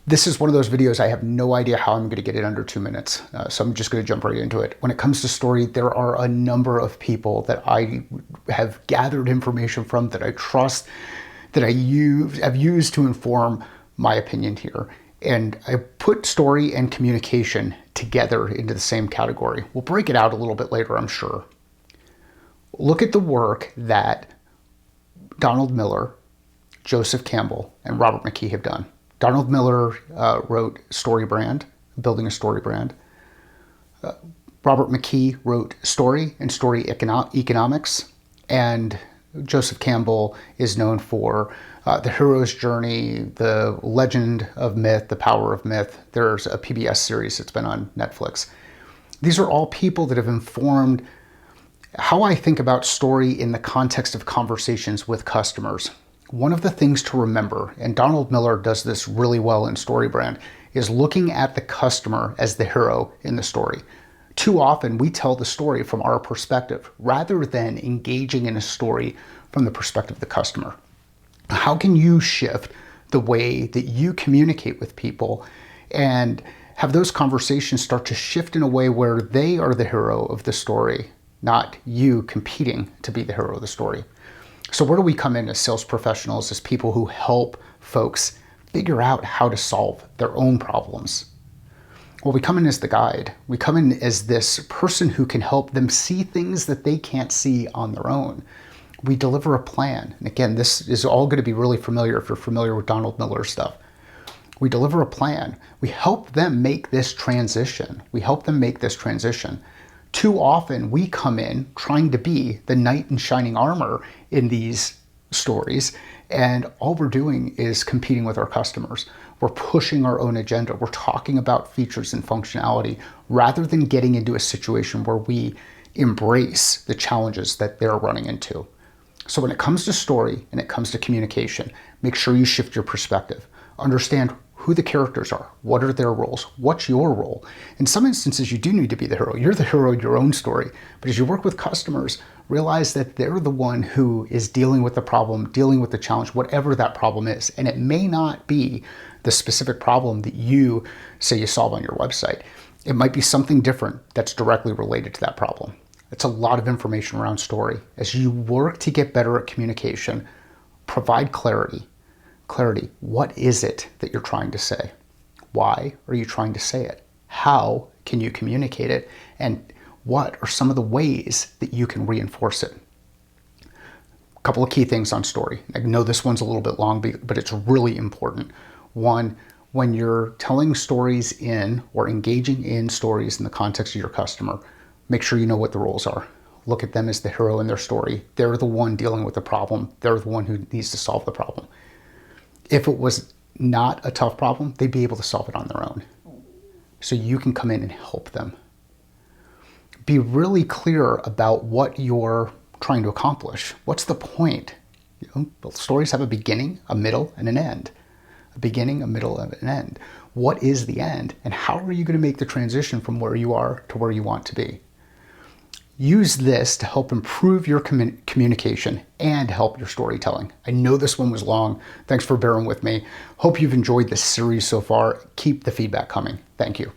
This is one of those videos I have no idea how I'm going to get it under 2 minutes, so I'm just going to jump right into it. When it comes to story, there are a number of people that I have gathered information from, that I trust, that have used to inform my opinion here. And I put story and communication together into the same category. We'll break it out a little bit later, I'm sure. Look at the work that Donald Miller, Joseph Campbell, and Robert McKee have done. Donald Miller wrote Story Brand, Building a Story Brand. Robert McKee wrote Story and Story Economics. And Joseph Campbell is known for The Hero's Journey, The Legend of Myth, The Power of Myth. There's a PBS series that's been on Netflix. These are all people that have informed how I think about story in the context of conversations with customers. One of the things to remember, and Donald Miller does this really well in Story Brand, is looking at the customer as the hero in the story. Too often we tell the story from our perspective rather than engaging in a story from the perspective of the customer. How can you shift the way that you communicate with people and have those conversations start to shift in a way where they are the hero of the story, not you competing to be the hero of the story? So where do we come in as sales professionals, as people who help folks figure out how to solve their own problems? Well, we come in as the guide. We come in as this person who can help them see things that they can't see on their own. We deliver a plan. And again, this is all going to be really familiar if you're familiar with Donald Miller stuff. We deliver a plan. We help them make this transition. Too often we come in trying to be the knight in shining armor in these stories, and all we're doing is competing with our customers. We're pushing our own agenda. We're talking about features and functionality rather than getting into a situation where we embrace the challenges that they're running into. So when it comes to story and it comes to communication, make sure you shift your perspective. Understand who the characters are, what are their roles, what's your role. In some instances, you do need to be the hero. You're the hero of your own story. But as you work with customers, realize that they're the one who is dealing with the problem, dealing with the challenge, whatever that problem is. And it may not be the specific problem that you say you solve on your website. It might be something different that's directly related to that problem. It's a lot of information around story. As you work to get better at communication, provide clarity. Clarity. What is it that you're trying to say? Why are you trying to say it? How can you communicate it? And what are some of the ways that you can reinforce it? A couple of key things on story. I know this one's a little bit long, but it's really important. One, when you're telling stories in or engaging in stories in the context of your customer, make sure you know what the roles are. Look at them as the hero in their story. They're the one dealing with the problem. They're the one who needs to solve the problem. If it was not a tough problem, they'd be able to solve it on their own. So you can come in and help them. Be really clear about what you're trying to accomplish. What's the point? Stories have a beginning, a middle, and an end. A beginning, a middle, and an end. What is the end? And how are you going to make the transition from where you are to where you want to be? Use this to help improve your communication and help your storytelling. I know this one was long. Thanks for bearing with me. Hope you've enjoyed this series so far. Keep the feedback coming. Thank you.